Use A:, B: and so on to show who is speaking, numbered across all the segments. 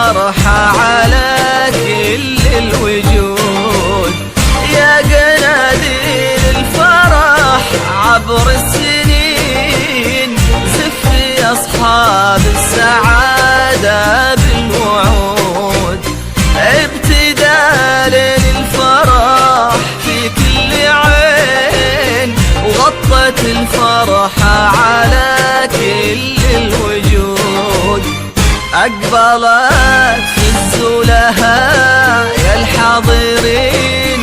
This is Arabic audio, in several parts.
A: الفرحة على كل الوجود. يا قناديل الفرح عبر السنين، زفي أصحاب السعادة بالوعود. ابتداء للفرح في كل عين، وغطت الفرحة على كل الوجود. أقبلت في الزلهاء يا الحاضرين،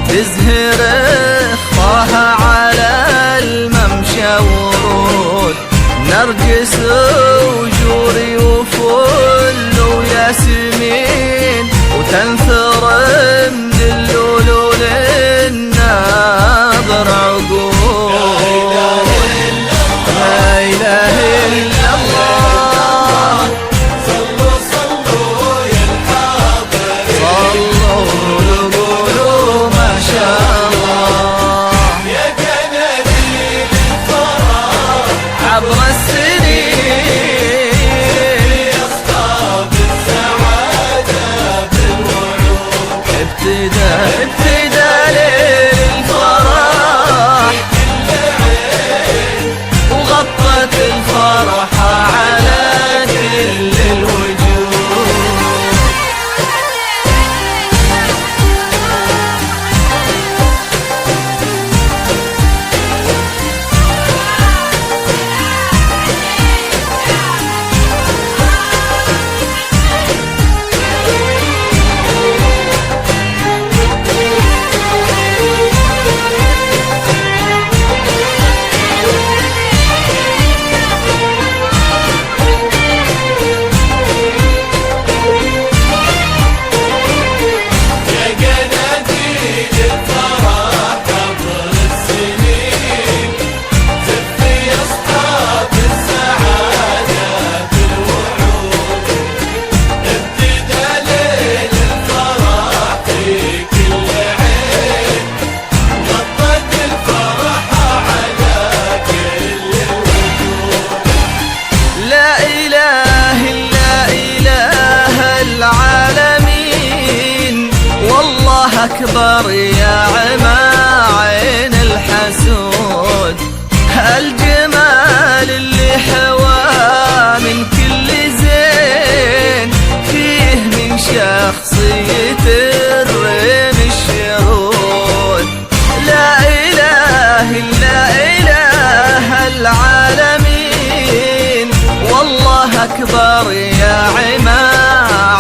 A: تزهر اخطاها على الممشى ورود. نرجس وجوري وفل وياسمين، وتنثر مدلول للناظر عقول. لا إله إلا الله،
B: صلوا صلوا يا الحاضرين،
A: صلوا قولوا ما شاء الله.
B: يا قناديل الفرح
A: عبر السنين،
B: يا أصحاب السعادة بالوعود.
A: ابتداء للفرح وغطت الفرحة على كل الوجود. أكبر يا عما عين الحسود، الجمال اللي حواه من كل زين، فيه من شخصية الرين الشهود. لا إله إلا إله العالمين، والله أكبر يا عما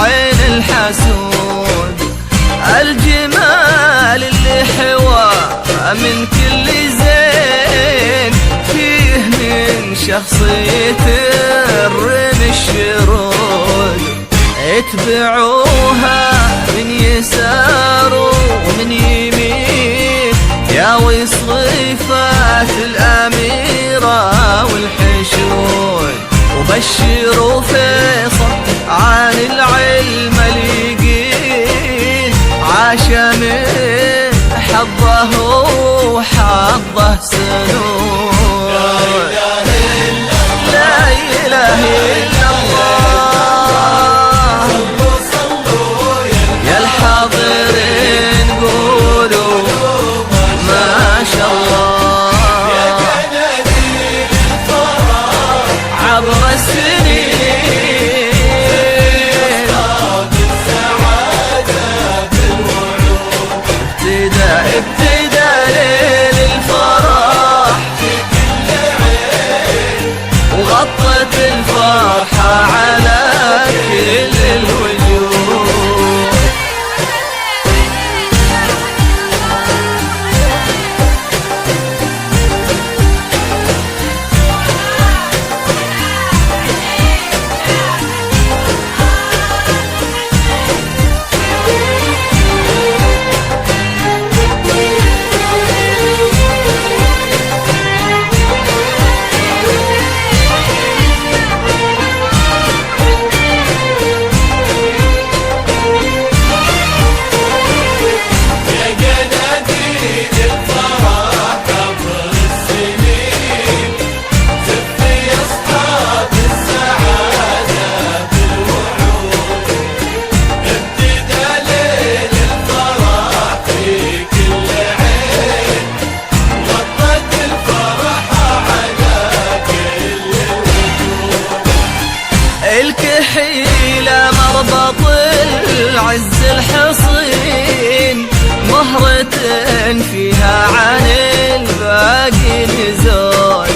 A: عين الحسود. الجمال اللي حواه من كل زين، فيه من شخصية الرين الشرود. اتبعوها من يسار ومن يمين، يا وصفات الأميرة والحشود. وبشروا فيصل عن العلم اليقين، عاش من حظه وحظه سنون. لا إله إلا الله،
B: صلوا
A: يا الحاضرين قولوا ما شاء الله.
B: يا قناديل الفرح
A: عبر السنين،
B: أصحاب السعادة بالوعود.
A: ابتداء ليل الفرح
B: في
A: العز الحصين مهرة فيها عن الباقي نزود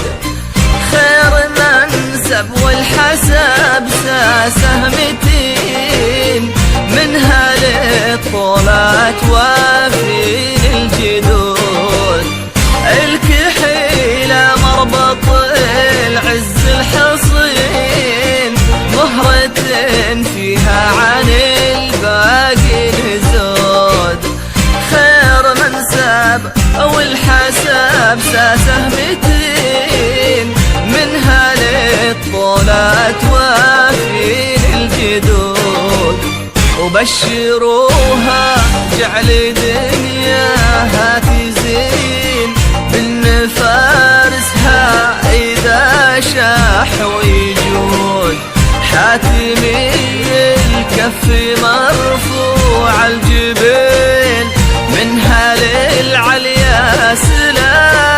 A: خير منسب والحسب سهمتين منها للطولات وفي الجدود الكحيلة مربط العز الحصين مهرة فيها عن الباقي نزود خير منسب والحسب سهمتين منها للطولات وفي الجدود وبشروها جعل دنياها تزين بالنفارسها إذا شاح ويجود حاتمي الكف مرفوع الجبين منها للعليا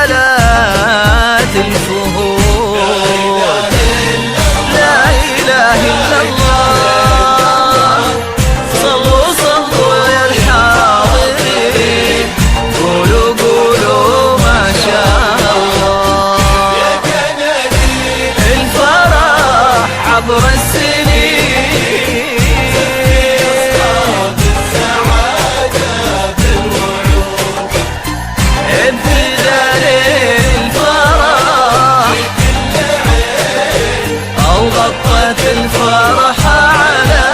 A: سلالات الفهود لا إله إلا الله صلوا صلوا يا الحاضرين قولوا قولوا ما شاء الله
B: يا جنانين
A: الفرح عبر السنين
B: أصحاب السعادة بالوعود
A: ابتدى للفرح أو غطت الفرحة على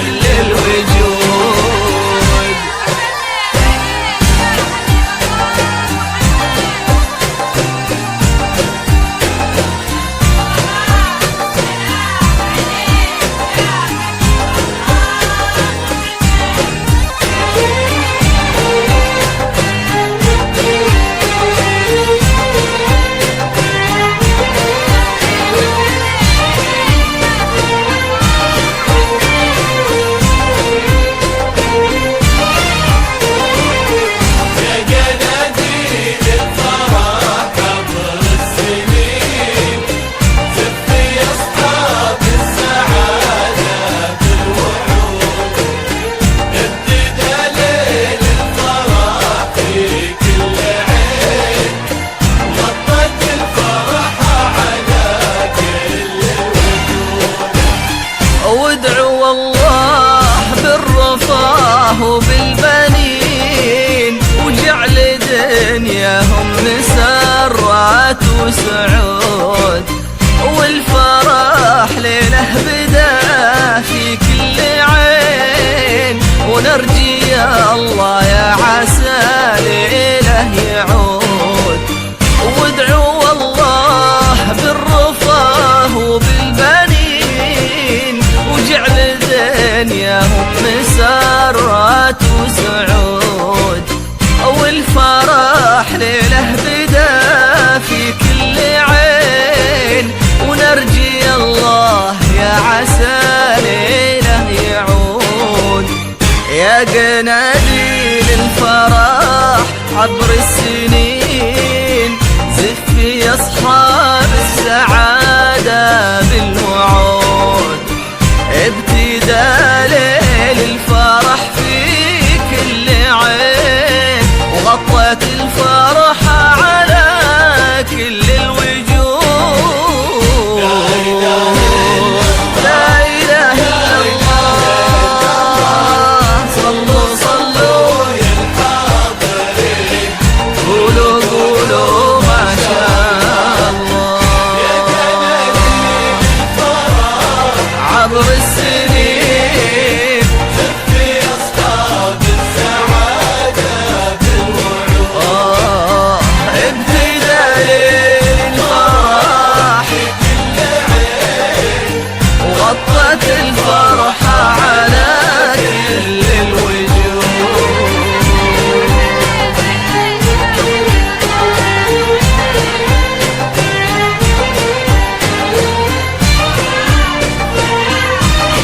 A: كل الوجود
B: يا جنانين الفرح عبر السنين زفي أصحاب السعادة بالوعود ابتدى ليل الفرح في كل عين غطت الفرحة على كل الوجود
A: وادعوا الله بالرفاه وبالبنين وجعل دنياهم مسرات وسعود والفرح ليله بدا في كل عين ونرجي يا الله يا عسى ليله يعود وادعوا الله بالرفاه وبالبنين وجعل دنياهم مسرات وسعود والفرح ليله